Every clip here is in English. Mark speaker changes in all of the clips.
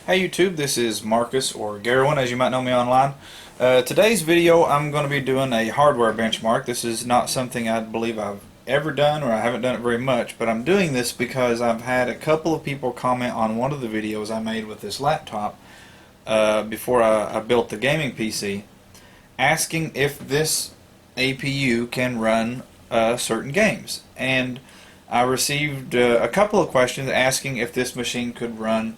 Speaker 1: Hey YouTube, this is Marcus, or Garwin as you might know me online. Today's video I'm going to be doing a hardware benchmark. This is not something I believe I've ever done, or I haven't done it very much, but I'm doing this because I've had a couple of people comment on one of the videos I made with this laptop before I built the gaming PC, asking if this APU can run certain games. And I received a couple of questions asking if this machine could run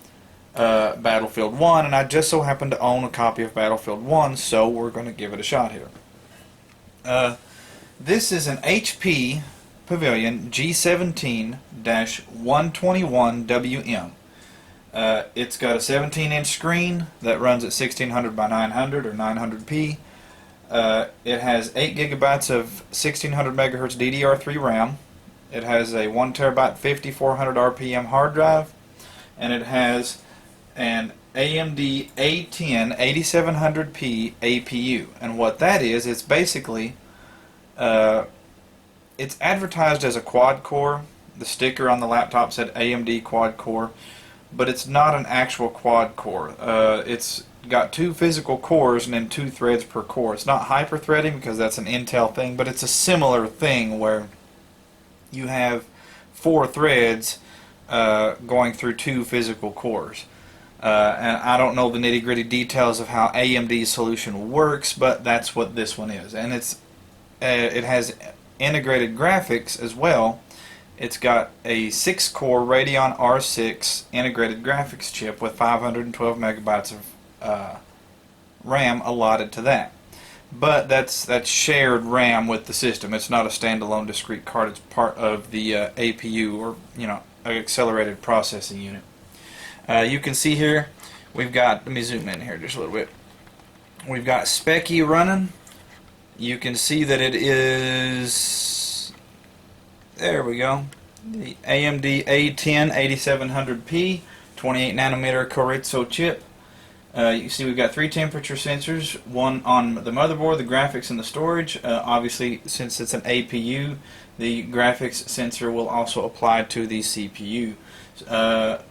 Speaker 1: Battlefield 1, and I just so happen to own a copy of Battlefield 1, so we're going to give it a shot here. This is an HP Pavilion G17-121WM. It's got a 17-inch screen that runs at 1600 by 900 or 900p. It has 8 gigabytes of 1600 megahertz DDR3 RAM. It has a 1 terabyte 5400 RPM hard drive, and it has an AMD A10 8700P APU. And what that is, it's basically it's advertised as a quad core. The sticker on the laptop said AMD quad core, but it's not an actual quad core. It's got 2 physical cores and then 2 threads per core. It's not hyper threading because that's an Intel thing, but it's a similar thing where you have 4 threads going through 2 physical cores. And I don't know the nitty-gritty details of how AMD's solution works, but that's what this one is. And it has integrated graphics as well. It's got a 6-core Radeon R6 integrated graphics chip with 512 megabytes of RAM allotted to that. But that's shared RAM with the system. It's not a standalone discrete card. It's part of the APU, or accelerated processing unit. You can see here we've got, let me zoom in here just a little bit. We've got Speccy running. You can see that it is, there we go, the AMD A10 8700P 28 nanometer Carrizo chip. You see we've got 3 temperature sensors, one on the motherboard, the graphics, and the storage. Obviously, since it's an APU, the graphics sensor will also apply to the CPU,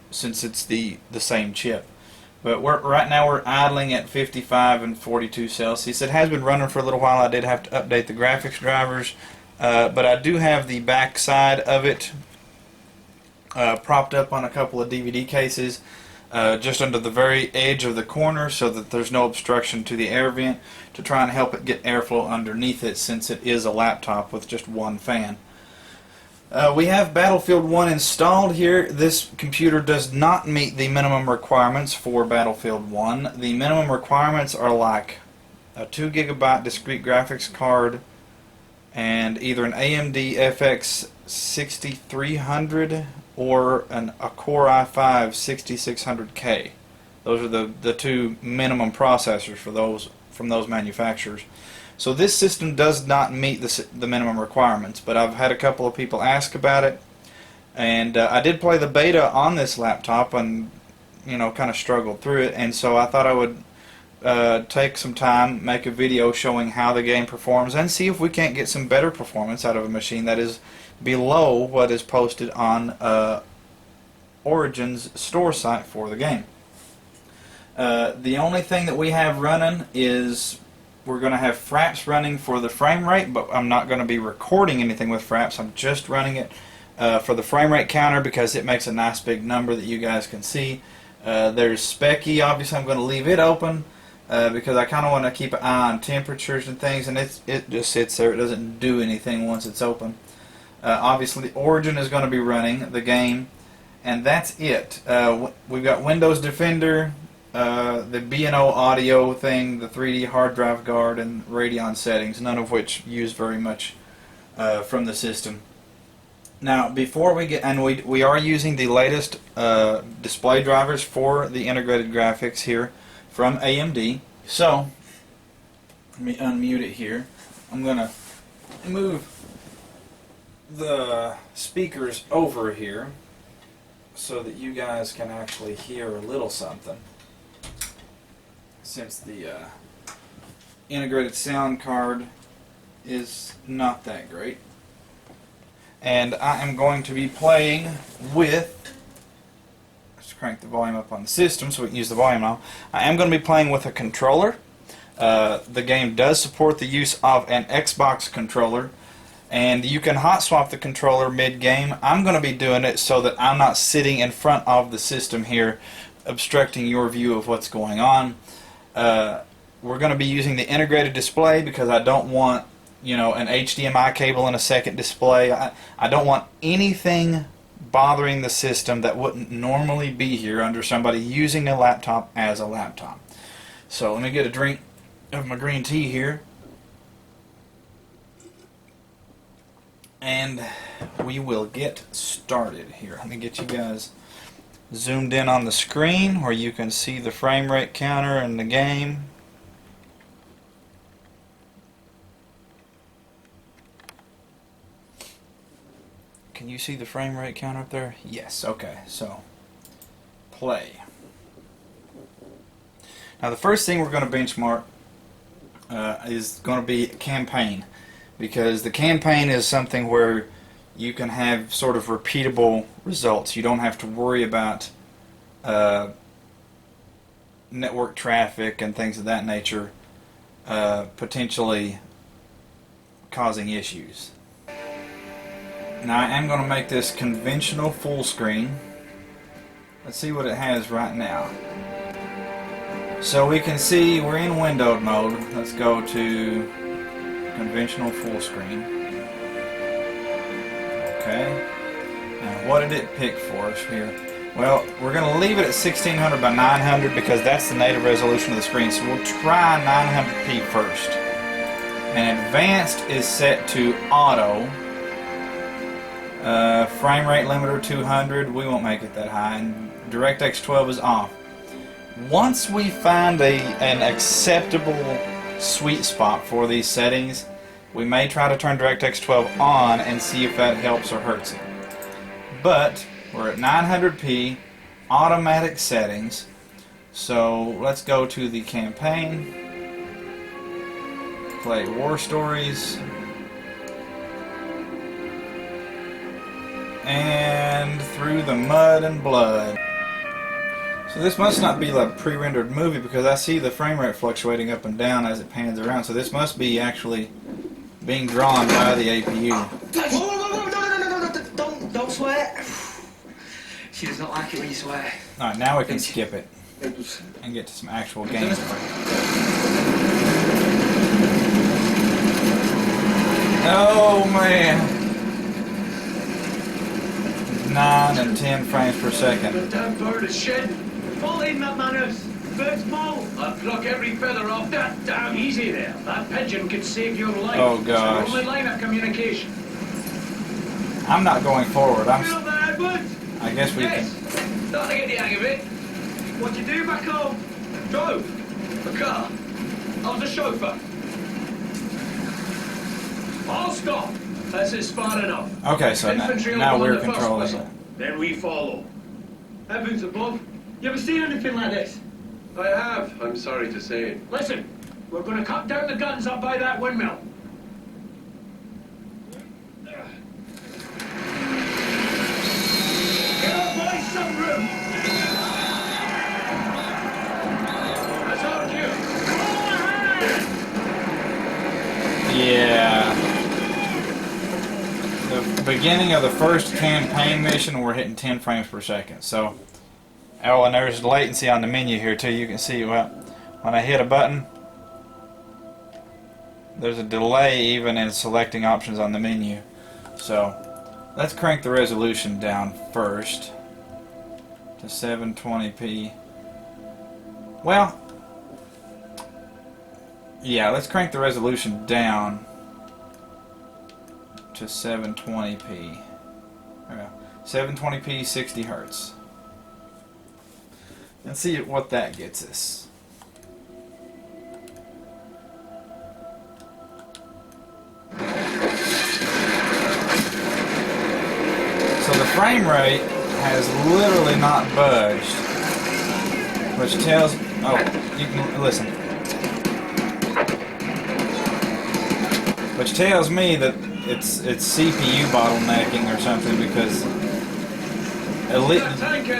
Speaker 1: since it's the same chip. But right now we're idling at 55 and 42 Celsius. It has been running for a little while. I did have to update the graphics drivers, but I do have the back side of it propped up on a couple of DVD cases, just under the very edge of the corner, so that there's no obstruction to the air vent, to try and help it get airflow underneath it, since it is a laptop with just one fan. We have Battlefield 1 installed here. This computer does not meet the minimum requirements for Battlefield 1. The minimum requirements are like a 2 gigabyte discrete graphics card and either an AMD FX 6300 or a Core i5 6600K. Those are the 2 minimum processors for those from those manufacturers. So this system does not meet the minimum requirements, but I've had a couple of people ask about it, and I did play the beta on this laptop and kind of struggled through it, and so I thought I would take some time, make a video showing how the game performs, and see if we can't get some better performance out of a machine that is below what is posted on Origin's store site for the game. The only thing that we have running is we're going to have fraps running for the frame rate, but I'm not going to be recording anything with fraps. I'm just running it for the frame rate counter because it makes a nice big number that you guys can see. There's Speccy. Obviously I'm going to leave it open because I kind of want to keep an eye on temperatures and things, and it just sits there. It doesn't do anything once it's open. Obviously Origin is going to be running the game, and that's it. We've got Windows Defender, the B&O audio thing, the 3D hard drive guard, and Radeon settings, none of which use very much from the system. Now, before we get, and we are using the latest display drivers for the integrated graphics here from AMD. So, let me unmute it here. I'm going to move the speakers over here so that you guys can actually hear a little something, since the integrated sound card is not that great. And I am going to be playing with crank the volume up on the system so we can use the volume knob. I am going to be playing with a controller. The game does support the use of an Xbox controller, and you can hot swap the controller mid-game. I'm going to be doing it so that I'm not sitting in front of the system here obstructing your view of what's going on. We're going to be using the integrated display because I don't want, you know, an HDMI cable and a second display. I don't want anything bothering the system that wouldn't normally be here under somebody using a laptop as a laptop. So let me get a drink of my green tea here, and we will get started here. Let me get you guys zoomed in on the screen where you can see the frame rate counter in the game. Can you see the frame rate counter up there? Yes. Okay, so play. Now the first thing we're going to benchmark is going to be campaign, because the campaign is something where you can have sort of repeatable results. You don't have to worry about network traffic and things of that nature potentially causing issues. Now I am going to make this conventional full screen. Let's see what it has right now. So we can see we're in windowed mode. Let's go to conventional full screen. Okay. And what did it pick for us here? Well, we're going to leave it at 1600 by 900 because that's the native resolution of the screen. So we'll try 900p first. And advanced is set to auto. Frame rate limiter 200. We won't make it that high. And DirectX 12 is off. Once we find an acceptable sweet spot for these settings, we may try to turn DirectX 12 on and see if that helps or hurts it. But we're at 900p, automatic settings, so let's go to the campaign, play War Stories, and Through the Mud and Blood. So this must not be like a pre-rendered movie because I see the frame rate fluctuating up and down as it pans around, so this must be actually being drawn by the APU.
Speaker 2: No, don't swear. She does not like it when you swear.
Speaker 1: Alright, now we can skip it and get to some actual games. Oh man! 9 and 10 frames per second.
Speaker 3: The damn bird is shit.
Speaker 2: Fall in, that manners. Bird's fall.
Speaker 3: I'll pluck every feather off that damn easy there. That pigeon could save your life.
Speaker 1: Oh gosh.
Speaker 3: It's the only line of communication.
Speaker 1: I'm not going forward.
Speaker 2: Feel that, Edward?
Speaker 1: I guess we
Speaker 3: Yes.
Speaker 1: can.
Speaker 3: Starting to get the hang of it.
Speaker 2: What'd you do back home?
Speaker 3: Drove. The car. I was a chauffeur. I'll stop. This is far enough.
Speaker 1: Okay, so now we're controlling it.
Speaker 3: Then we follow.
Speaker 2: Heavens above. You ever seen anything like this?
Speaker 3: I have. I'm sorry to say. Listen, we're going to cut down the guns up by that windmill. Get up by some room. That's our cue.
Speaker 1: Yeah. The beginning of the first campaign mission, we're hitting 10 frames per second. So, oh, and there's latency on the menu here too. You can see, well, when I hit a button, there's a delay even in selecting options on the menu. So, let's crank the resolution down first to 720p. Well, yeah, let's crank the resolution down to 720p. There we go. 720p, 60 hertz. Let's see what that gets us. So the frame rate has literally not budged, which tells, oh, you can listen, which tells me that it's CPU bottlenecking or something, because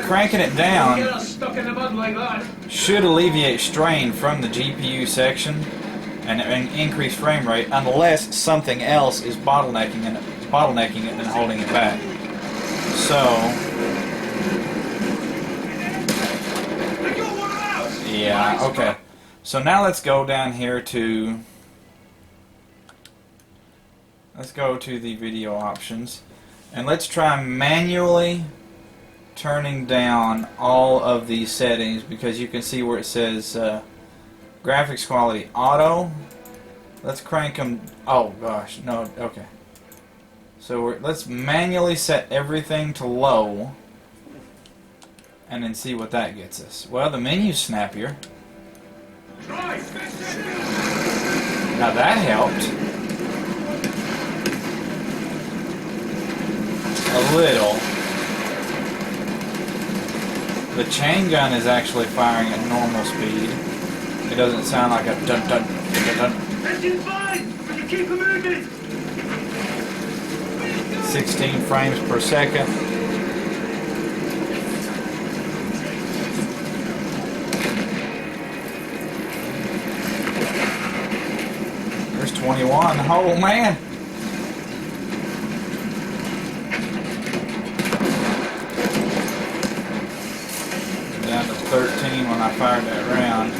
Speaker 1: cranking it down
Speaker 3: Get us stuck in the mud like that.
Speaker 1: should alleviate strain from the GPU section and increase frame rate, unless something else is bottlenecking it and holding it back. So, yeah, okay. So now let's go down here to, let's go to the video options, and let's try manually turning down all of these settings, because you can see where it says graphics quality auto. Let's crank them. Oh gosh, no, okay. So let's manually set everything to low and then see what that gets us. Well, the menu's snappier. Now that helped a little. The chain gun is actually firing at normal speed. It doesn't sound like a dun dun dun dun.
Speaker 3: Engine's fine, but you keep them moving.
Speaker 1: 16 frames per second. There's 21. Oh man! Down to 13 when I fired that round.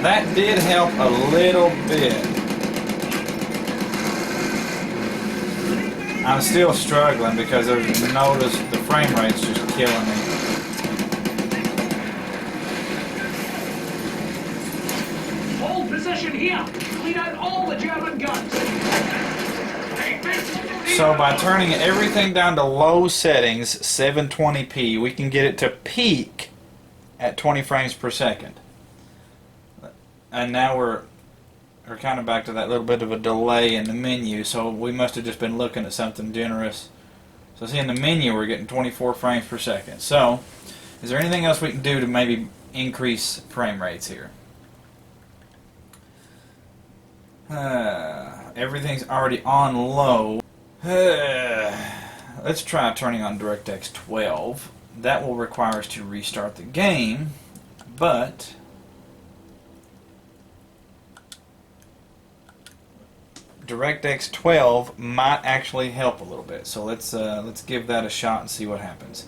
Speaker 1: That did help a little bit. I'm still struggling because I've noticed the frame rate's just killing me.
Speaker 3: Hold position here. Clean out all the German guns.
Speaker 1: So by turning everything down to low settings, 720p, we can get it to peak at 20 frames per second. And now we're kind of back to that little bit of a delay in the menu, so we must have just been looking at something generous. So see, in the menu we're getting 24 frames per second. So, is there anything else we can do to maybe increase frame rates here? Everything's already on low. Let's try turning on DirectX 12. That will require us to restart the game, but DirectX 12 might actually help a little bit. So let's give that a shot and see what happens.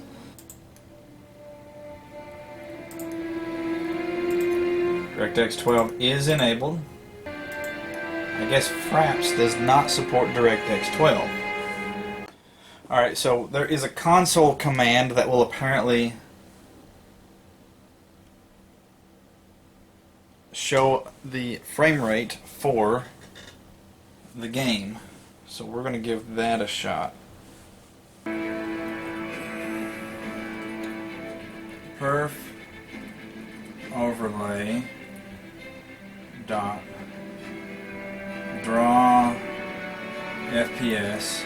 Speaker 1: DirectX 12 is enabled. I guess Fraps does not support DirectX 12. Alright, so there is a console command that will apparently show the frame rate for the game. So we're going to give that a shot. Perf overlay dot draw FPS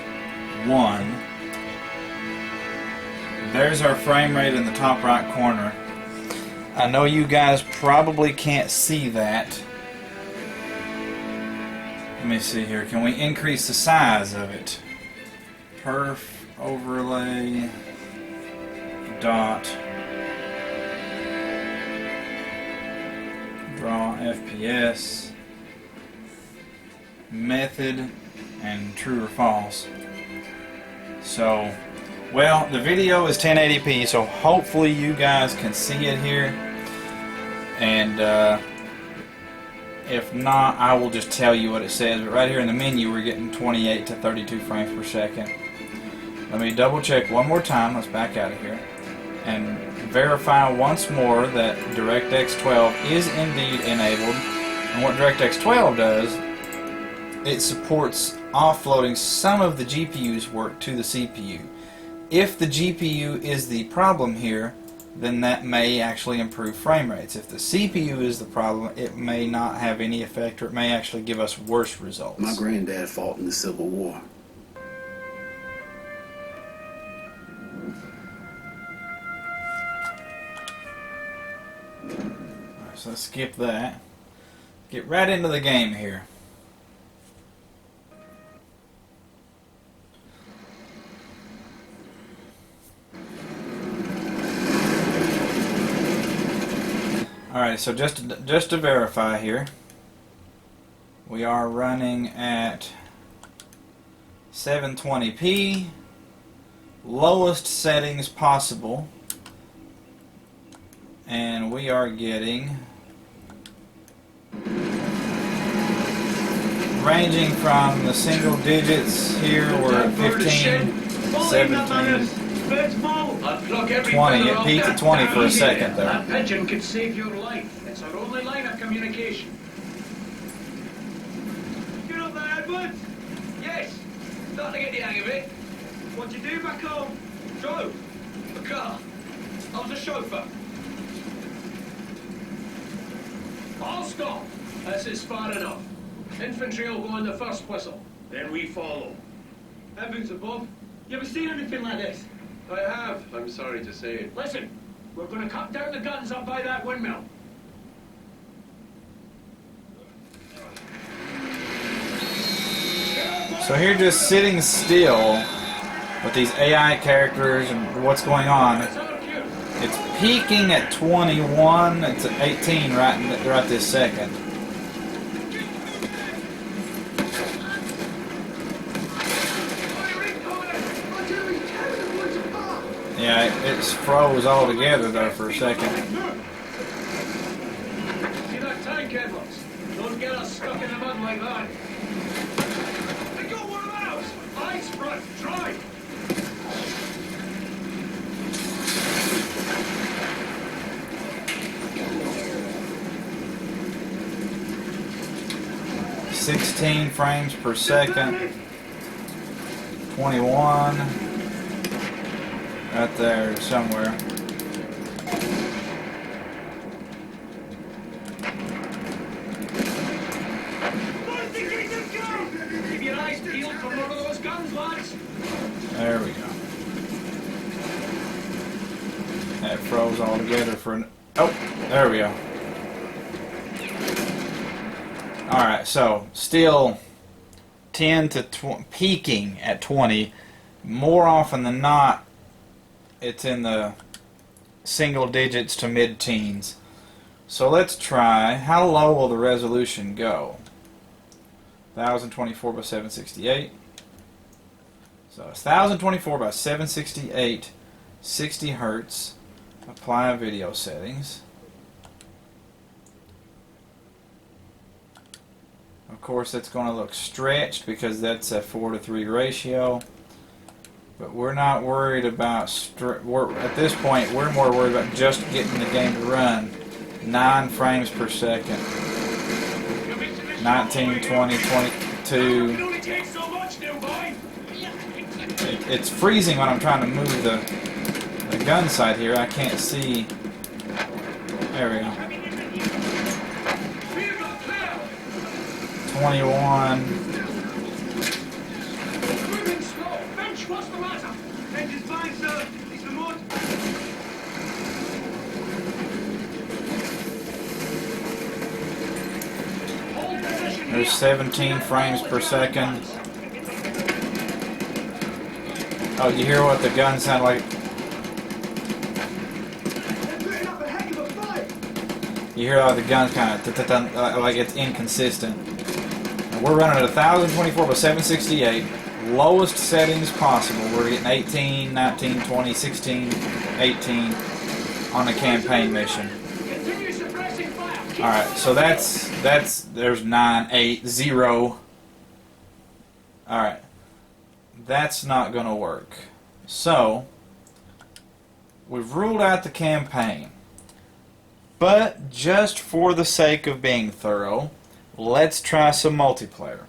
Speaker 1: 1. There's our frame rate in the top right corner. I know you guys probably can't see that. Let me see here. Can we increase the size of it? Perf overlay dot draw FPS method and true or false. So, well, the video is 1080p, so hopefully you guys can see it here. And if not, I will just tell you what it says. But right here in the menu, we're getting 28 to 32 frames per second. Let me double check one more time. Let's back out of here and verify once more that DirectX 12 is indeed enabled. And what DirectX 12 does, it supports offloading some of the GPU's work to the CPU. If the GPU is the problem here, then that may actually improve frame rates. If the CPU is the problem, it may not have any effect, or it may actually give us worse results.
Speaker 4: My granddad fought in the Civil War.
Speaker 1: So let's skip that. Get right into the game here. Alright, so just to verify here, we are running at 720p, lowest settings possible, and we are getting, ranging from the single digits here, we're at 15, 17, 20. It peaked at 20 for a second there.
Speaker 3: That pigeon could save your life. It's our only line of communication.
Speaker 5: Get up there, Edward!
Speaker 3: Yes, starting to get the hang of it.
Speaker 5: What'd you do back home?
Speaker 3: Drove a car. I was a chauffeur. I'll stop. This is far enough. Infantry will go on the first whistle. Then we follow.
Speaker 5: Heavens above. You ever seen anything like this?
Speaker 3: I have, I'm sorry to say. Listen, we're going to cut down the guns up by that windmill.
Speaker 1: So here, just sitting still with these AI characters and what's going on. It's peaking at 21. It's at 18 right this second. Yeah, it froze all together there for a second.
Speaker 3: See that tank, Edwards? Don't get us stuck in the mud like that. I got one of those! Ice front, try!
Speaker 1: $16 frames per second. 21. Right there somewhere.
Speaker 3: Keep your eyes peeled for one of those guns, lads.
Speaker 1: There we go. That froze all together for an... Oh, there we go. Alright, so still 10 to peaking at 20. More often than not, it's in the single digits to mid-teens. So let's try, how low will the resolution go? 1024 by 768. So it's 1024 by 768, 60 Hertz. Apply video settings. Of course, it's going to look stretched because that's a 4:3 ratio. But we're not worried about, at this point, we're more worried about just getting the game to run. 9 frames per second. 19, 20, 22. It's freezing when I'm trying to move the gun sight here. I can't see. There we go. 21.
Speaker 5: What's the matter? Engine's fine, sir. It's the mud.
Speaker 1: There's 17 frames per second. Oh, you hear what the gun sound like? You hear how the gun's kind of like it's inconsistent. And we're running at 1024 by 768. Lowest settings possible. We're getting 18, 19, 20, 16, 18 on a campaign mission. Alright, so there's 9, 8, 0. Alright. That's not going to work. So, we've ruled out the campaign. But just for the sake of being thorough, let's try some multiplayer.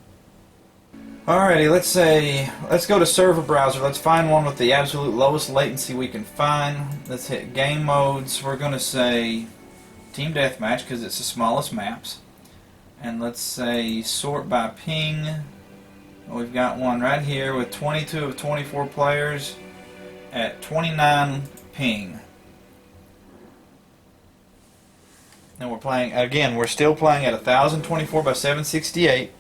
Speaker 1: Alrighty, let's go to server browser. Let's find one with the absolute lowest latency we can find. Let's hit game modes. We're going to say Team Deathmatch because it's the smallest maps. And let's say sort by ping. We've got one right here with 22 of 24 players at 29 ping. And we're playing, again, we're still playing at 1024 by 768.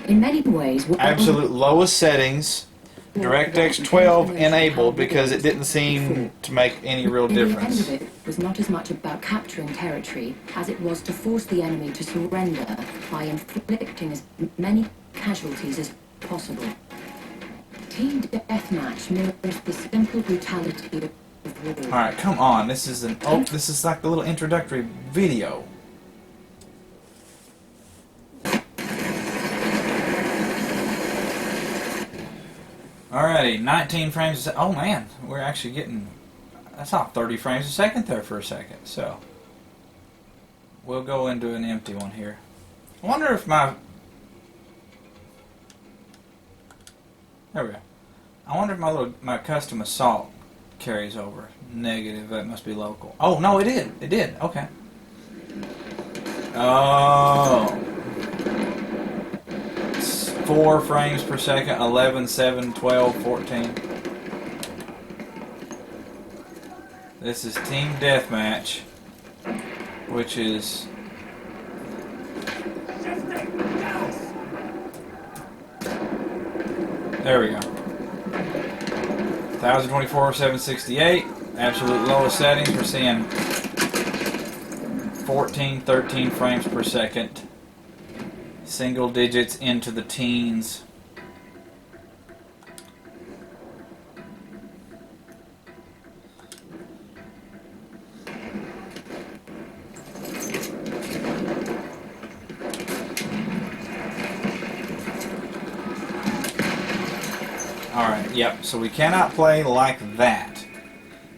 Speaker 6: In many ways,
Speaker 1: Absolute lowest settings. DirectX 12 enabled because it didn't seem to make any real difference.
Speaker 6: The end of it was not as much about capturing territory as it was to force the enemy to surrender by inflicting as many casualties as possible. Team deathmatch mirrors the simple brutality of war.
Speaker 1: Alright, come on. This is this is like the little introductory video. Alrighty, 19 frames a second. Oh man, we're actually getting, that's not 30 frames a second there for a second. So, we'll go into an empty one here. I wonder if there we go. I wonder if my custom assault carries over. Negative, that must be local. Oh, no, it did. It did. Okay. Oh. 4 frames per second, 11, 7, 12, 14. This is Team Deathmatch, which is... There we go. 1024, 768. Absolute lowest settings. We're seeing 14, 13 frames per second. Single digits into the teens. Alright, yep, so we cannot play like that.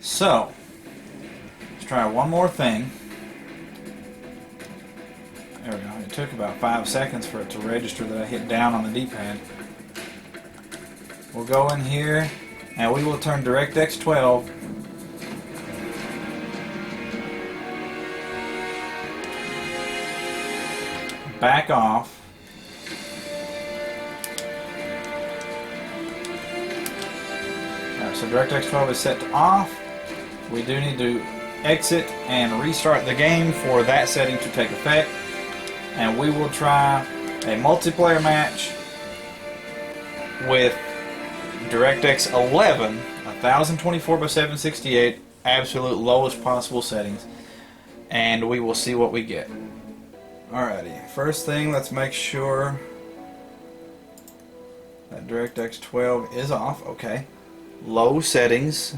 Speaker 1: So, let's try one more thing. There we go. It took about 5 seconds for it to register that I hit down on the D-pad. We'll go in here, and we will turn DirectX 12 back off. Alright, so DirectX 12 is set to off. We do need to exit and restart the game for that setting to take effect. And we will try a multiplayer match with DirectX 11, 1024 by 768, absolute lowest possible settings, and we will see what we get. Alrighty, first thing, let's make sure that DirectX 12 is off. Okay, low settings,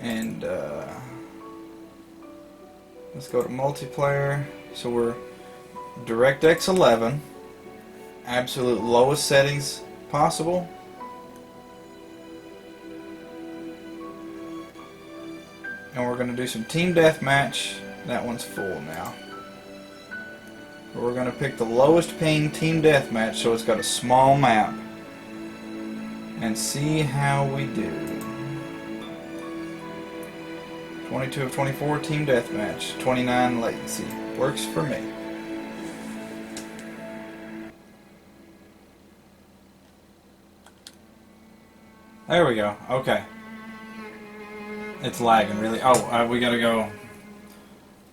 Speaker 1: and let's go to multiplayer. So we're DirectX 11, absolute lowest settings possible. And we're going to do some team deathmatch. That one's full now. We're going to pick the lowest ping team deathmatch so it's got a small map. And see how we do. 22 of 24 team deathmatch, 29 latency. Works for me. There we go. Okay. It's lagging really. Oh, we gotta go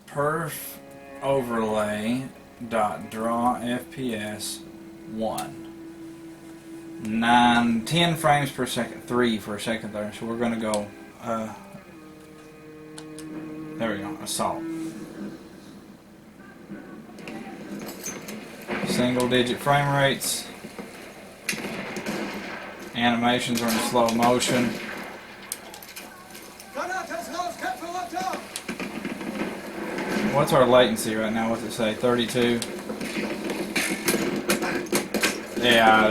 Speaker 1: perf overlay dot draw FPS 1 10 frames per second, 3 for a second there. So we're gonna go there we go, assault. Single digit frame rates. Animations are in slow motion. What's our latency right now? What's it say? 32. Yeah,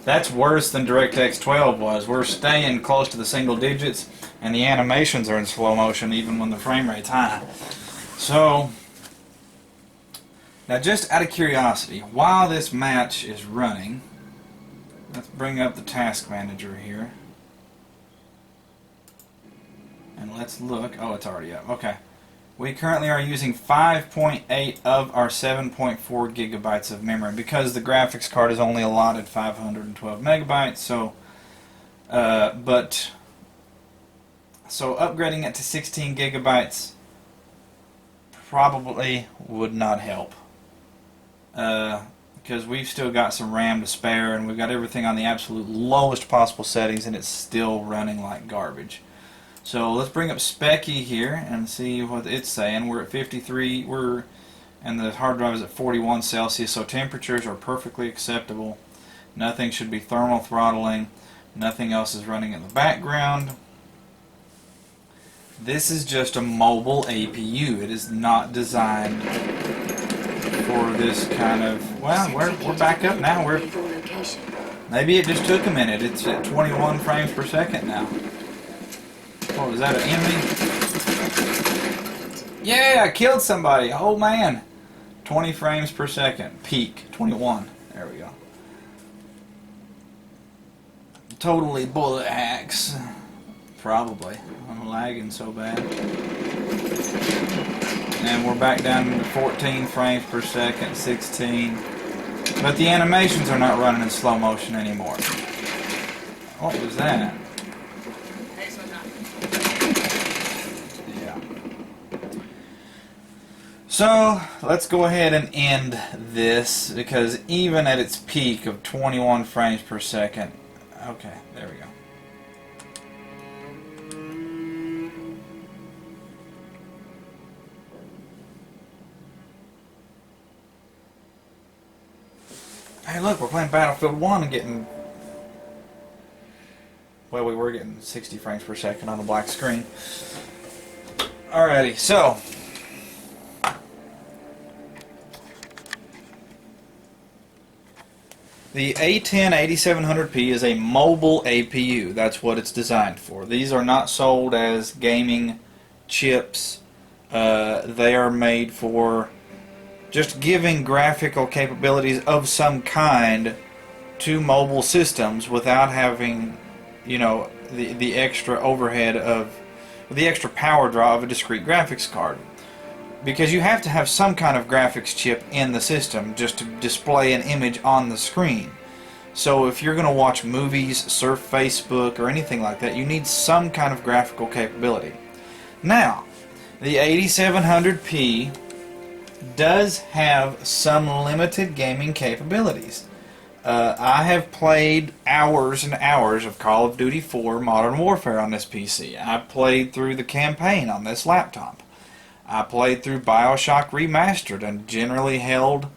Speaker 1: that's worse than DirectX 12 was. We're staying close to the single digits, and the animations are in slow motion even when the frame rate's high. So, now just out of curiosity, while this match is running, let's bring up the task manager here. And let's look. Oh, it's already up. Okay. We currently are using 5.8 of our 7.4 gigabytes of memory because the graphics card is only allotted 512 megabytes. So, but So upgrading it to 16 gigabytes probably would not help. Because we've still got some RAM to spare, and we've got everything on the absolute lowest possible settings, and it's still running like garbage. So let's bring up Specky here and see what it's saying. We're at 53, and the hard drive is at 41 Celsius, so temperatures are perfectly acceptable. Nothing should be thermal throttling. Nothing else is running in the background. This is just a mobile APU. It is not designed for this kind of... Well, we're back up now. Maybe it just took a minute. It's at 21 frames per second now. Oh, is that an enemy? Yeah, I killed somebody. Oh man. 20 frames per second. Peak. 21. There we go. Totally bullet hacks. Probably. I'm lagging so bad. And we're back down to 14 frames per second, 16. But the animations are not running in slow motion anymore. What was that? Yeah. So, let's go ahead and end this, because even at its peak of 21 frames per second... Okay, there we go. Hey look, we're playing Battlefield 1 and getting... Well, we were getting 60 frames per second on a black screen. Alrighty, so... The A10 8700P is a mobile APU. That's what it's designed for. These are not sold as gaming chips. They are made for just giving graphical capabilities of some kind to mobile systems without having, you know, the extra overhead of the extra power draw of a discrete graphics card. Because you have to have some kind of graphics chip in the system just to display an image on the screen. So if you're going to watch movies, surf Facebook, or anything like that, you need some kind of graphical capability. Now, the 8700P does have some limited gaming capabilities. I have played hours and hours of Call of Duty 4 Modern Warfare on this PC. I played through the campaign on this laptop. I played through BioShock Remastered and generally held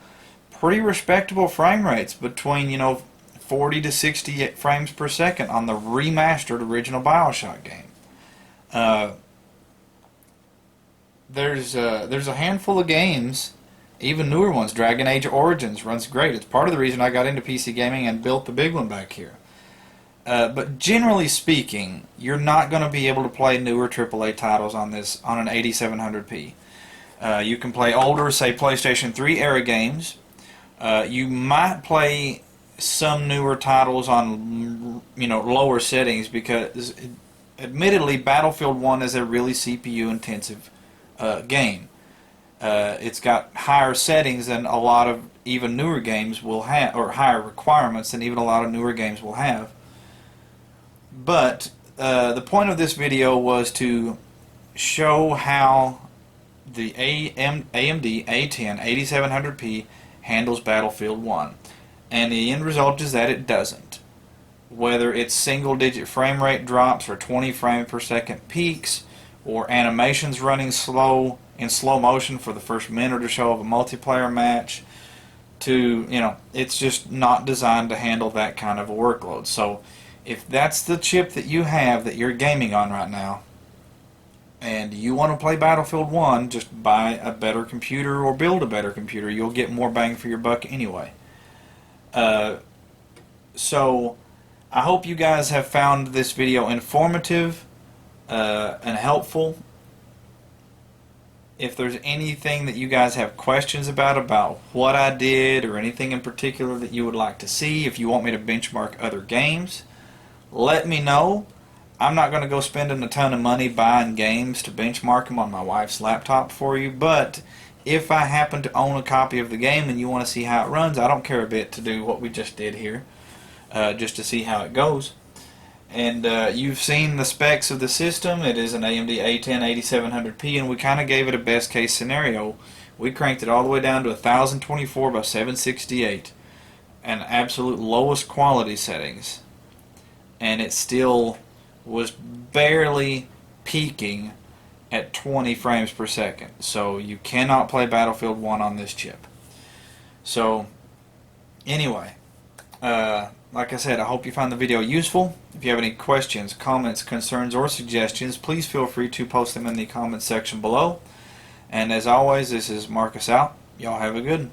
Speaker 1: pretty respectable frame rates between, you know, 40 to 60 frames per second on the remastered original BioShock game. There's a handful of games, even newer ones. Dragon Age Origins runs great. It's part of the reason I got into PC gaming and built the big one back here. But generally speaking, you're not going to be able to play newer AAA titles on this on an 8700P. You can play older, say PlayStation 3 era games. You might play some newer titles on, you know, lower settings, because admittedly Battlefield 1 is a really CPU intensive game. It's got higher settings than a lot of even newer games will have, or higher requirements than even a lot of newer games will have. But the point of this video was to show how the AMD A10 8700P handles Battlefield 1. And the end result is that it doesn't. Whether it's single-digit frame rate drops or 20 frames per second peaks, or animations running slow in slow motion for the first minute or so of a multiplayer match, to, you know, it's just not designed to handle that kind of a workload. So if that's the chip that you have that you're gaming on right now, and you want to play Battlefield 1, just buy a better computer or build a better computer. You'll get more bang for your buck anyway. So I hope you guys have found this video informative and helpful. If there's anything that you guys have questions about what I did, or anything in particular that you would like to see, if you want me to benchmark other games, let me know. I'm not going to go spending a ton of money buying games to benchmark them on my wife's laptop for you, but if I happen to own a copy of the game and you want to see how it runs, I don't care a bit to do what we just did here, just to see how it goes. And you've seen the specs of the system. It is an AMD A10 8700P, and we kind of gave it a best case scenario. We cranked it all the way down to 1024 by 768, and absolute lowest quality settings, and it still was barely peaking at 20 frames per second. So you cannot play Battlefield 1 on this chip. So anyway, like I said, I hope you found the video useful. If you have any questions, comments, concerns, or suggestions, please feel free to post them in the comments section below. And as always, this is Marcus out. Y'all have a good one.